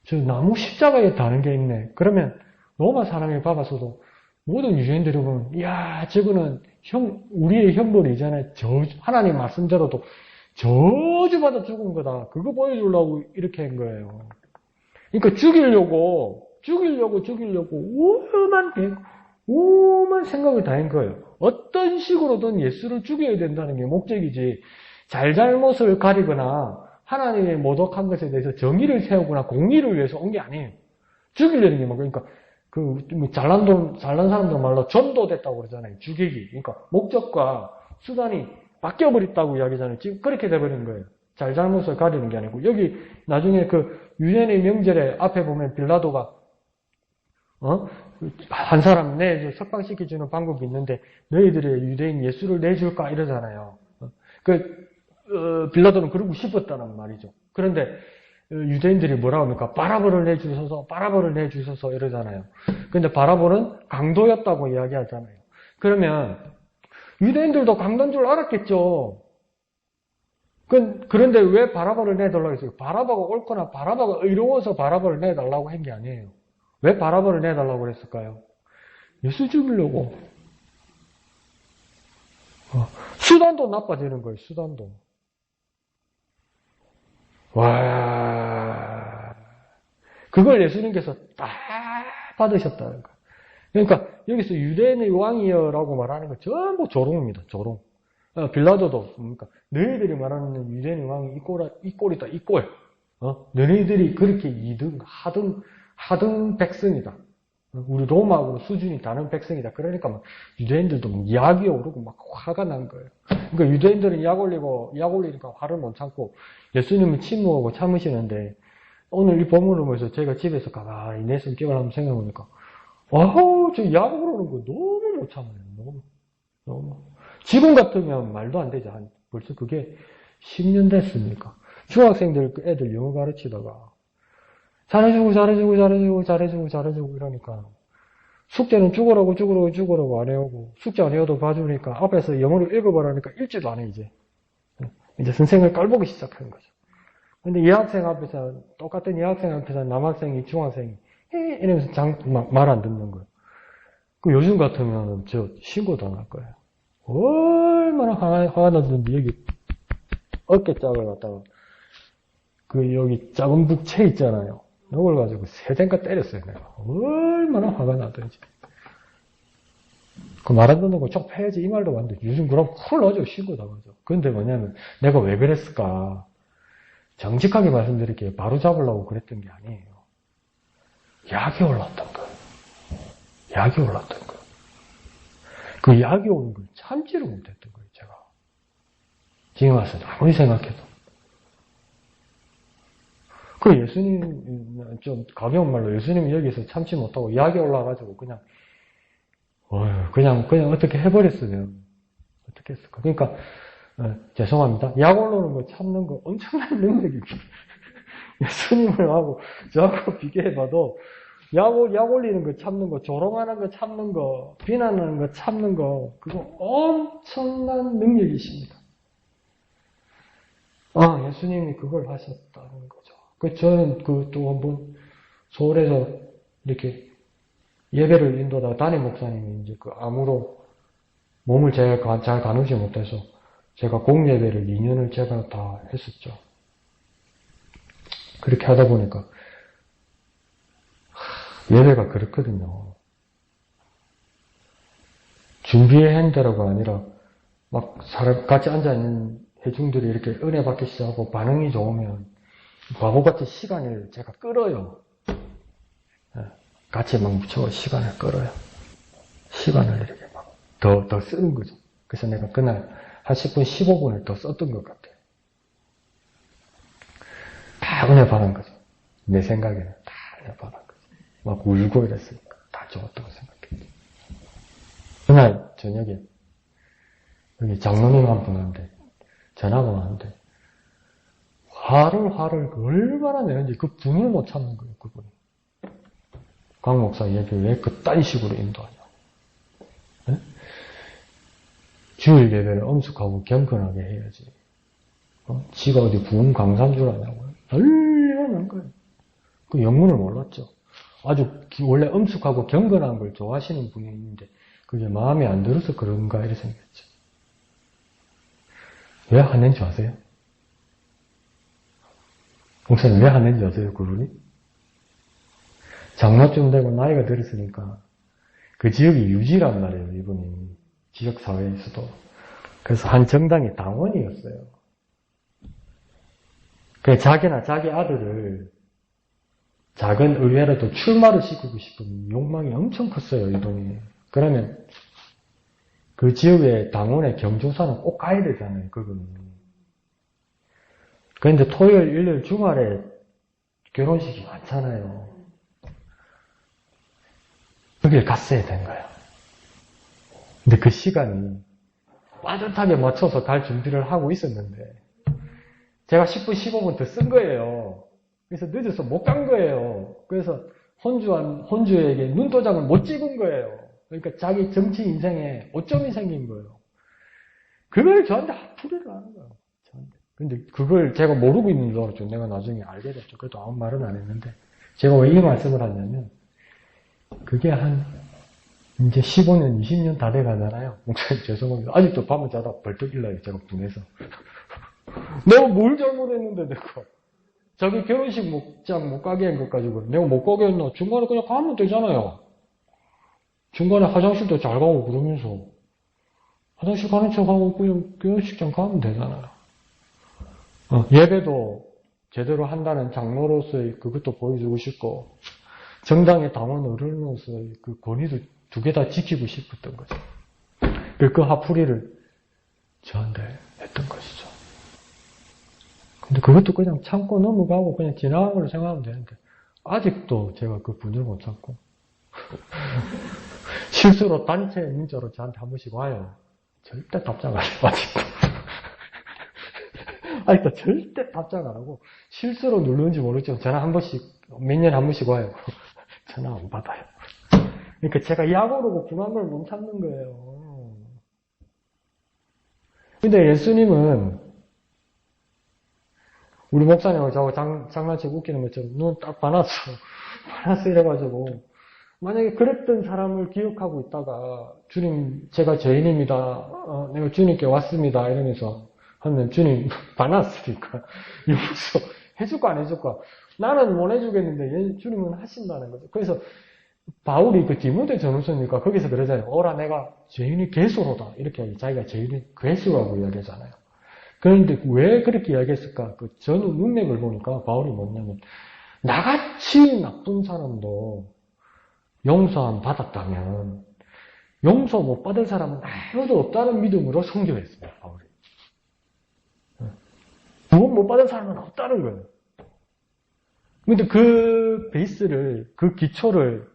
[SPEAKER 1] 저 나무 십자가에 다는 게 있네. 그러면 로마 사람이 받아서도 모든 유대인들이 보면 이야 저거는 우리의 형벌이잖아요. 하나님 말씀대로도 저주받아 죽은 거다. 그거 보여주려고 이렇게 한 거예요. 그러니까 죽이려고 오만 생각을 다 한 거예요. 어떤 식으로든 예수를 죽여야 된다는 게 목적이지 잘잘못을 가리거나 하나님의 모독한 것에 대해서 정의를 세우거나 공의를 위해서 온 게 아니에요. 죽이려는 게 뭐 그러니까 잘난 사람들 말로 전도됐다고 그러잖아요. 죽이기. 그러니까 목적과 수단이 바뀌어버렸다고 이야기하잖아요. 지금 그렇게 돼버린 거예요. 잘잘못을 가리는 게 아니고 여기 나중에 그 유대인의 명절에 앞에 보면 빌라도가 한 사람 석방시켜주는 방법이 있는데 너희들이 유대인 예수를 내줄까 이러잖아요. 빌라도는 그러고 싶었다는 말이죠. 그런데 유대인들이 뭐라고 합니까? 바라바를 내주소서 이러잖아요. 근데 바라바는 강도였다고 이야기하잖아요. 그러면 유대인들도 강도인 줄 알았겠죠. 그런데 왜 바라바를 내달라고 했어요? 바라바가 옳거나 바라바가 의로워서 바라바를 내달라고 한 게 아니에요. 왜 바라바를 내달라고 그랬을까요? 예수 죽이려고. 수단도 나빠지는 거예요. 수단도. 와, 그걸 예수님께서 다 받으셨다는 거예요. 그러니까 여기서 유대인의 왕이여라고 말하는 건 전부 조롱입니다. 조롱. 빌라도도 그러니까 너희들이 말하는 유대인의 왕이 이 꼴이다. 이 꼴. 너희들이 그렇게 하등 백성이다. 우리 로마하고 수준이 다른 백성이다. 그러니까 막 유대인들도 막 약이 오르고 막 화가 난 거예요. 그러니까 유대인들은 약 올리니까 화를 못 참고 예수님은 침묵하고 참으시는데 오늘 이 본문을 보면서 제가 집에서 가만히 내 성격을 한번 생각해보니까 저 약 오르는 거 너무 못 참아요. 너무. 지금 같으면 말도 안 되죠. 벌써 그게 10년 됐으니까. 중학생들 애들 영어 가르치다가 잘해주고 이러니까 숙제는 죽으라고 안 해오고 숙제 안 해오도 봐주니까 앞에서 영어를 읽어보라니까 읽지도 않아 이제 선생을 깔보기 시작하는 거죠. 근데 여학생 앞에서 똑같은 여학생 앞에서 남학생이 중학생이 이러면서 말 안 듣는 거예요. 그 요즘 같으면 저 신고도 안 할 거예요. 얼마나 화가 났는지 여기 어깨짝을 갖다가 그 여기 작은 북채 있잖아요. 이걸 가지고 세대가 때렸어요. 내가 얼마나 화가 나든지. 그 말 안 듣는 거 쪽 패야지 이 말도 안 돼. 요즘 그럼 쿨 나죠. 신고 당하죠. 근데 뭐냐면 내가 왜 그랬을까? 정직하게 말씀드릴게요. 바로 잡으려고 그랬던 게 아니에요. 약이 올랐던 거예요. 약이 올랐던 거예요. 그 약이 오는 걸 참지를 못했던 거예요. 제가. 지금 와서 아무리 생각해도. 그 예수님, 좀 가벼운 말로 예수님 여기서 참지 못하고 약이 올라가지고 그냥 어떻게 해버렸으면 어떻게 했을까. 그러니까 죄송합니다. 약 올라오는 거 참는 거 엄청난 능력입니다. 예수님을 하고 저하고 비교해봐도 약 올리는 거 참는 거, 조롱하는 거 참는 거, 비난하는 거 참는 거, 그거 엄청난 능력이십니다. 예수님이 그걸 하셨다는 거죠. 저는 또 한번 서울에서 이렇게 예배를 인도하다 담임 목사님이 이제 그 암으로 몸을 잘 가누지 못해서 제가 공예배를 2년을 제가 다 했었죠. 그렇게 하다 보니까 예배가 그렇거든요. 준비해 한 대로가 아니라 막 사람 같이 앉아있는 회중들이 이렇게 은혜 받기 시작하고 반응이 좋으면 바보같이 시간을 제가 끌어요. 같이 막 묻혀 시간을 끌어요. 시간을 이렇게 막 더 쓰는 거죠. 그래서 내가 그날 한 10분, 15분을 더 썼던 것 같아요. 다 은혜 받은 거죠. 내 생각에는 다 은혜 받은 거죠. 막 울고 이랬으니까 다 좋았다고 생각했죠. 그날 저녁에 여기 장로님 한 분한테 전화가 왔는데 화를 얼마나 내는지 그 분을 못 참는 거예요. 그분이. 강 목사 얘기 왜 그딴 식으로 인도하냐고. 네? 주일 예배를 엄숙하고 경건하게 해야지. 지가 어디 부흥 강사인 줄 아냐고. 난리가 난 거예요. 그 영문을 몰랐죠. 아주 원래 엄숙하고 경건한 걸 좋아하시는 분이 있는데 그게 마음에 안 들어서 그런가 이렇게 생겼죠. 왜 하는지 아세요? 목사님 왜 하는지 아세요? 그분이? 장로쯤 되고 나이가 들었으니까 그 지역이 유지란 말이에요. 이분이 지역사회에서도. 그래서 한 정당의 당원이었어요. 그래서 자기나 자기 아들을 작은 의회라도 출마를 시키고 싶은 욕망이 엄청 컸어요. 이분이. 그러면 그 지역의 당원의 경조사는 꼭 가야 되잖아요. 그거는. 그런데 토요일, 일요일, 주말에 결혼식이 많잖아요. 거길 갔어야 된 거예요. 근데 그 시간이 빠듯하게 맞춰서 갈 준비를 하고 있었는데 제가 10분, 15분 더 쓴 거예요. 그래서 늦어서 못 간 거예요. 그래서 혼주에게 눈도장을 못 찍은 거예요. 그러니까 자기 정치 인생에 오점이 생긴 거예요. 그걸 저한테 풀이를 하는 거예요. 저한테. 근데 그걸 제가 모르고 있는 줄 알았죠. 내가 나중에 알게 됐죠. 그래도 아무 말은 안 했는데 제가 왜 이 말씀을 하냐면 그게 이제 15년, 20년 다 돼 가잖아요. 목사님 죄송합니다. 아직도 밤을 자다 벌떡 일어나요. 제가 분해서. 내가 뭘 잘못했는데 내가. 자기 결혼식 목장 못 가게 한 것 가지고 내가 못 가게 했나? 중간에 그냥 가면 되잖아요. 중간에 화장실도 잘 가고 그러면서 화장실 가는 척하고 그냥 결혼식장 가면 되잖아요. 예배도 제대로 한다는 장로로서의 그것도 보여주고 싶고 정당의 당원 어른으로서의 그 권위도 두 개 다 지키고 싶었던 거죠. 그 화풀이를 저한테 했던 것이죠. 근데 그것도 그냥 참고 넘어가고 그냥 지나간 걸로 생각하면 되는데 아직도 제가 그 분을 못 참고 실수로 단체 문자로 저한테 한 번씩 와요. 절대 답장 안 해요. 아직도 절대 답장 안 하고 실수로 누르는지 모르겠지만 전화 한 번씩 몇 년에 한 번씩 와요. 전화 안 받아요. 그러니까 제가 약오르고 분한 걸 못 참는 거예요. 근데 예수님은 우리 목사님하고 저하고 장난치고 웃기는 것처럼 눈 딱 반았어 이래가지고 만약에 그랬던 사람을 기억하고 있다가 주님 제가 죄인입니다. 내가 주님께 왔습니다. 이러면서 하면 주님 반았으니까 용서 해줄까 안 해줄까? 나는 못 해주겠는데 주님은 하신다는 거죠. 그래서 바울이 그 디모데 전후서니까 거기서 그러잖아요. 오라 내가 죄인이 괴수로다. 이렇게 하고 자기가 죄인이 괴수라고 이야기하잖아요. 그런데 왜 그렇게 이야기했을까? 그 전후 문맥을 보니까 바울이 뭐냐면 나같이 나쁜 사람도 용서함 받았다면 용서 못 받은 사람은 아무도 없다는 믿음으로 성교했어요. 바울이. 구원 못 받은 사람은 없다는 거예요. 근데 그 베이스를, 그 기초를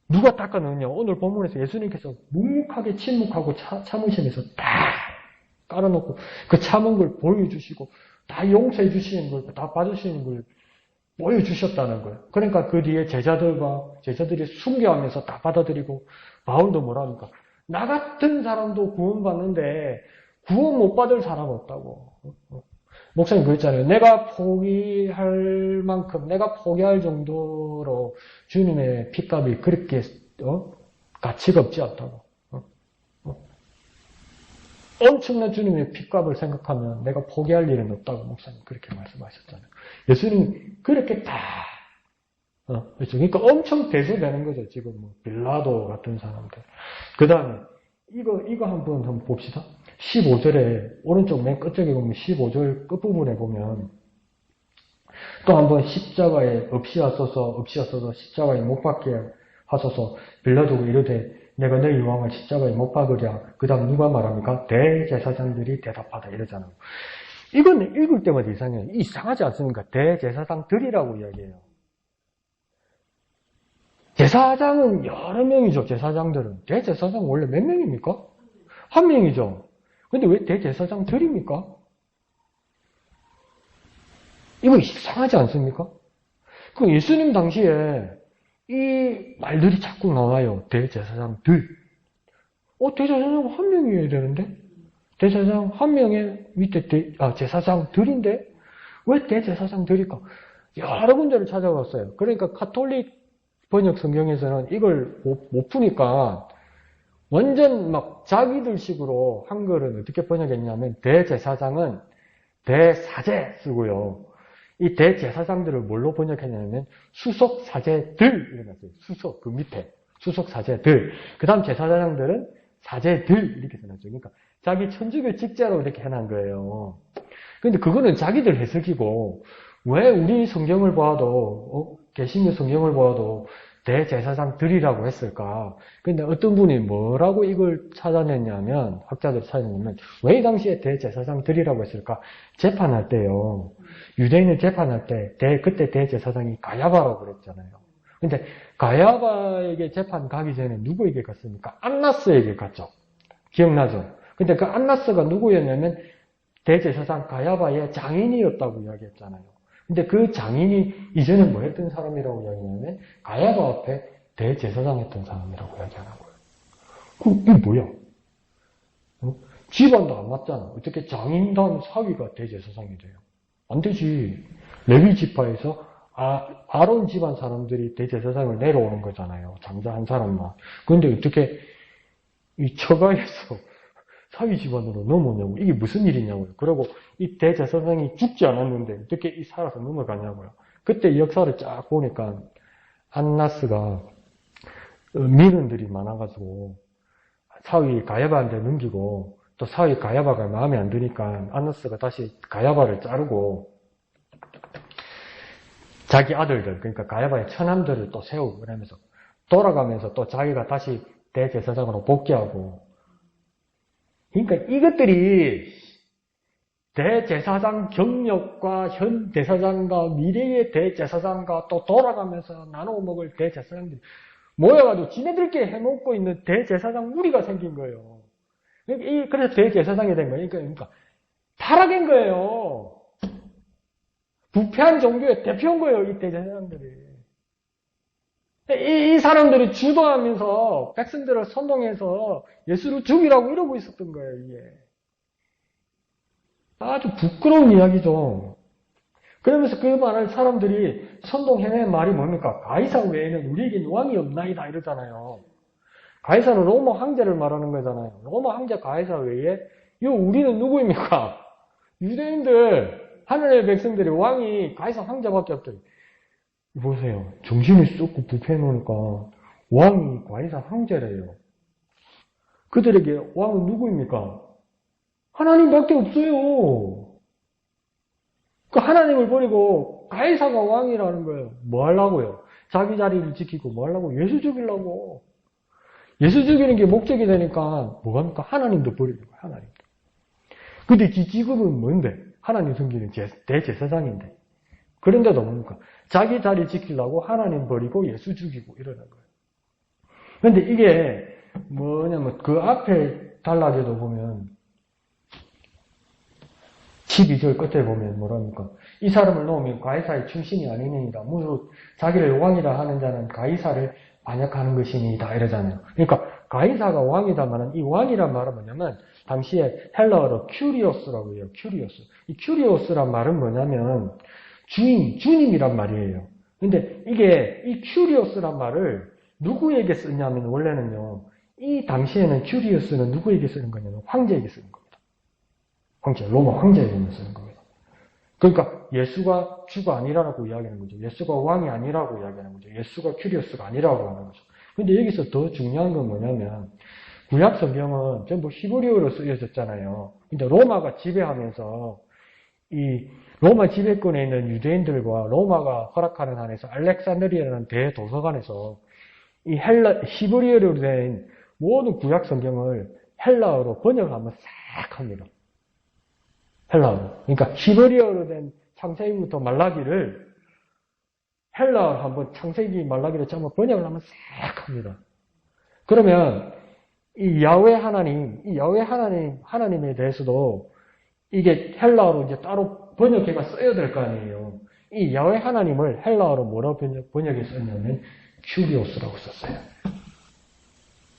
[SPEAKER 1] 누가 닦아놓느냐. 오늘 본문에서 예수님께서 묵묵하게 침묵하고 참으시면서 다 깔아놓고 그 참은 걸 보여주시고 다 용서해 주시는 걸, 다 봐주시는 걸 보여주셨다는 거예요. 그러니까 그 뒤에 제자들이 순교하면서 다 받아들이고 바울도 뭐라니까 나 같은 사람도 구원받는데 구원 못 받을 사람 없다고. 목사님 그랬잖아요. 내가 포기할 만큼, 내가 포기할 정도로 주님의 핏값이 그렇게 가치가 없지 않다고. 엄청난 주님의 핏값을 생각하면 내가 포기할 일은 없다고 목사님 그렇게 말씀하셨잖아요. 예수님 그렇게 다 그렇죠. 그러니까 엄청 대소되는 거죠. 지금 뭐 빌라도 같은 사람들. 그 다음에 이거 한번 봅시다. 15절에 오른쪽 맨 끝쪽에 보면 15절 끝부분에 보면 또 한번 십자가에 없이하소서 십자가에 못 박게 하소서 빌라도가 이르되 내가 너희 왕을 십자가에 못 박으랴. 그 다음 누가 말합니까? 대제사장들이 대답하다 이러잖아요. 이건 읽을 때마다 이상해요. 이상하지 않습니까? 대제사장들이라고 이야기해요. 제사장은 여러 명이죠. 제사장들은. 대제사장 원래 몇 명입니까? 한 명이죠. 근데 왜 대제사장들입니까? 이거 이상하지 않습니까? 그 예수님 당시에 이 말들이 자꾸 나와요. 대제사장들. 대제사장 한 명이어야 되는데? 대제사장 한 명의 밑에 제사장들인데? 왜 대제사장들일까? 여러 군데를 찾아봤어요. 그러니까 가톨릭 번역 성경에서는 이걸 못 푸니까 완전 막 자기들식으로 한글은 어떻게 번역했냐면 대제사장은 대사제 쓰고요. 이 대제사장들을 뭘로 번역했냐면 수석사제들 이렇게 했어요. 수석 그 밑에 수석사제들. 그 다음 제사장들은 사제들 이렇게 써놨죠. 그러니까 자기 천주교 직자로 이렇게 해놓은 거예요. 근데 그거는 자기들 해석이고 왜 우리 성경을 봐도 개신교 성경을 봐도 대제사장들이라고 했을까? 근데 어떤 분이 뭐라고 이걸 찾아냈냐면 학자들이 찾아냈냐면 왜 이 당시에 대제사장들이라고 했을까? 재판할 때요. 유대인을 재판할 때 그때 대제사장이 가야바라고 그랬잖아요. 근데 가야바에게 재판 가기 전에 누구에게 갔습니까? 안나스에게 갔죠. 기억나죠? 근데 그 안나스가 누구였냐면 대제사장 가야바의 장인이었다고 이야기했잖아요. 근데 그 장인이 이전에 뭐 했던 사람이라고 이야기하냐면 가야바 앞에 대제사장 했던 사람이라고 이야기하는 거예요. 이게 뭐야? 집안도 안 맞잖아. 어떻게 장인단 사위가 대제사장이 돼요? 안 되지. 레위 지파에서 아론 집안 사람들이 대제사장을 내려오는 거잖아요. 장자 한 사람만. 그런데 어떻게 이 처가에서 사위 집안으로 넘어오냐고. 이게 무슨 일이냐고요. 그리고 이 대제사장이 죽지 않았는데 어떻게 이 살아서 넘어가냐고요. 그때 이 역사를 쫙 보니까 안나스가 민원들이 많아가지고 사위 가야바한테 넘기고 또 사위 가야바가 마음에 안 드니까 안나스가 다시 가야바를 자르고 자기 아들들 그러니까 가야바의 처남들을 또 세우고 그러면서 돌아가면서 또 자기가 다시 대제사장으로 복귀하고 그러니까 이것들이 대제사장 경력과 현 대사장과 미래의 대제사장과 또 돌아가면서 나눠 먹을 대제사장들이 모여가지고 지네들끼리 해먹고 있는 대제사장 무리가 생긴 거예요. 그래서 대제사장이 된 거예요. 그러니까 타락인 거예요. 부패한 종교의 대표인 거예요. 이 대제사장들이. 이 사람들이 주도하면서 백성들을 선동해서 예수를 죽이라고 이러고 있었던 거예요. 이게 아주 부끄러운 이야기죠. 그러면서 그 말을 사람들이 선동해낸 말이 뭡니까? 가이사 외에는 우리에겐 왕이 없나이다 이러잖아요. 가이사는 로마 황제를 말하는 거잖아요. 로마 황제 가이사 외에 우리는 누구입니까? 유대인들, 하늘의 백성들이 왕이 가이사 황제밖에 없죠. 보세요. 정신을 쏟고 부패해놓으니까 왕이 가이사 황제래요. 그들에게 왕은 누구입니까? 하나님밖에 없어요. 그 하나님을 버리고 가이사가 왕이라는 거예요. 뭐 하려고요? 자기 자리를 지키고 뭐 하려고? 예수 죽이려고. 예수 죽이는 게 목적이 되니까 뭐합니까? 하나님도 버리는 거예요. 하나님도. 근데 직업은 뭔데? 하나님 섬기는 대제사장인데. 그런데도 뭡니까? 자기 자리 지키려고 하나님 버리고 예수 죽이고 이러는 거예요. 근데 이게 뭐냐면 그 앞에 단락에도 보면 12절 끝에 보면 뭐랍니까? 이 사람을 놓으면 가이사의 충신이 아니니이다. 무릇 자기를 왕이라 하는 자는 가이사를 반역하는 것이니이다. 이러잖아요. 그러니까 가이사가 왕이다마는 이 왕이란 말은 뭐냐면 당시에 헬라어로 큐리오스라고 해요. 큐리오스. 이 큐리오스란 말은 뭐냐면 주님이란 말이에요. 근데 이게 이 큐리오스란 말을 누구에게 쓰냐면 원래는요. 이 당시에는 큐리오스는 누구에게 쓰는 거냐면 황제에게 쓰는 겁니다. 황제, 로마 황제에게 쓰는 겁니다. 그러니까 예수가 주가 아니라고 이야기하는 거죠. 예수가 왕이 아니라고 이야기하는 거죠. 예수가 큐리오스가 아니라고 하는 거죠. 근데 여기서 더 중요한 건 뭐냐면 구약 성경은 전부 히브리어로 쓰여졌잖아요. 근데 로마가 지배하면서 이 로마 지배권에 있는 유대인들과 로마가 허락하는 한에서 알렉산드리아라는 대도서관에서 이 히브리어로 된 모든 구약 성경을 헬라어로 번역을 한번 싹 합니다. 헬라어로. 그러니까 히브리어로 된 창세기부터 말라기를 헬라어로 한번 창세기 말라기를 한번 번역을 한번 싹 합니다. 그러면 이 야훼 하나님에 대해서도 이게 헬라어로 이제 따로 번역해가 써야 될 거 아니에요. 이 야훼 하나님을 헬라어로 뭐라고 번역해 썼냐면 큐리오스라고 썼어요.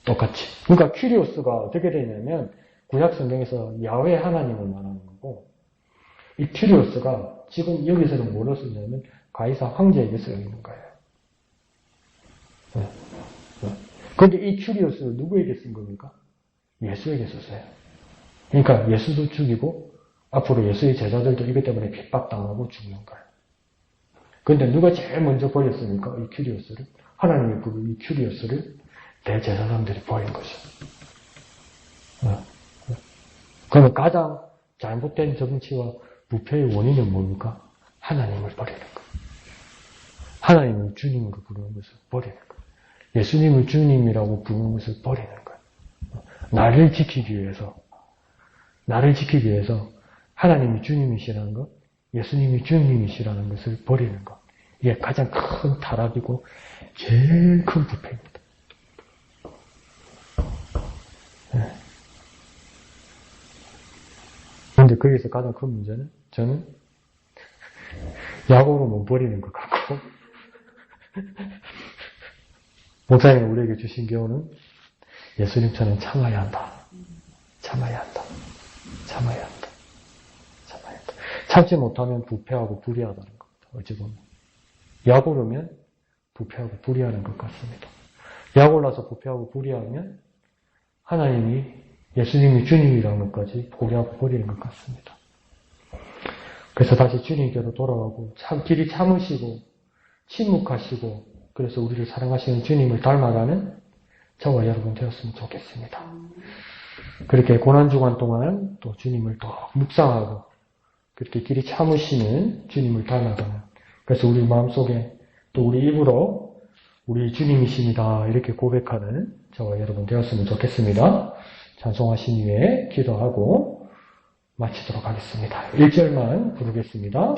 [SPEAKER 1] 똑같이. 그러니까 큐리오스가 어떻게 되냐면 구약 성경에서 야훼 하나님을 말하는 거고 이 큐리오스가 지금 여기서는 뭐로 쓰냐면 가이사 황제에게 쓰이는 거예요. 그런데 이 큐리오스를 누구에게 쓴 겁니까? 예수에게 썼어요. 그러니까 예수도 죽이고 앞으로 예수의 제자들도 이것 때문에 핍박당하고 죽는 거예요. 그런데 누가 제일 먼저 버렸습니까? 이 큐리오스를. 하나님이 이 큐리오스를 대제사장들이 버린 거죠. 그러면 가장 잘못된 정치와 부패의 원인은 뭡니까? 하나님을 버리는 거. 하나님을 주님으로 부르는 것을 버리는 거. 예수님을 주님이라고 부르는 것을 버리는 거. 나를 지키기 위해서 하나님이 주님이시라는 것, 예수님이 주님이시라는 것을 버리는 것. 이게 가장 큰 타락이고 제일 큰 부패입니다. 그런데 거기서 가장 큰 문제는 저는 야고로 못 버리는 것 같고 목사님이 우리에게 주신 교훈은 예수님처럼 참아야 한다. 참지 못하면 부패하고 불의하다는 겁니다. 어찌 보면. 약오르면 부패하고 불의하는 것 같습니다. 약올라서 부패하고 불의하면 하나님이 예수님이 주님이라는 것까지 포기하고 버리는 것 같습니다. 그래서 다시 주님께로 돌아가고 길이 참으시고 침묵하시고 그래서 우리를 사랑하시는 주님을 닮아가는 저와 여러분 되었으면 좋겠습니다. 그렇게 고난주간 동안 또 주님을 더 묵상하고 그렇게 길이 참으시는 주님을 닮아가는 그래서 우리 마음속에 또 우리 입으로 우리 주님이십니다. 이렇게 고백하는 저와 여러분 되었으면 좋겠습니다. 찬송하신 후에 기도하고 마치도록 하겠습니다. 1절만 부르겠습니다.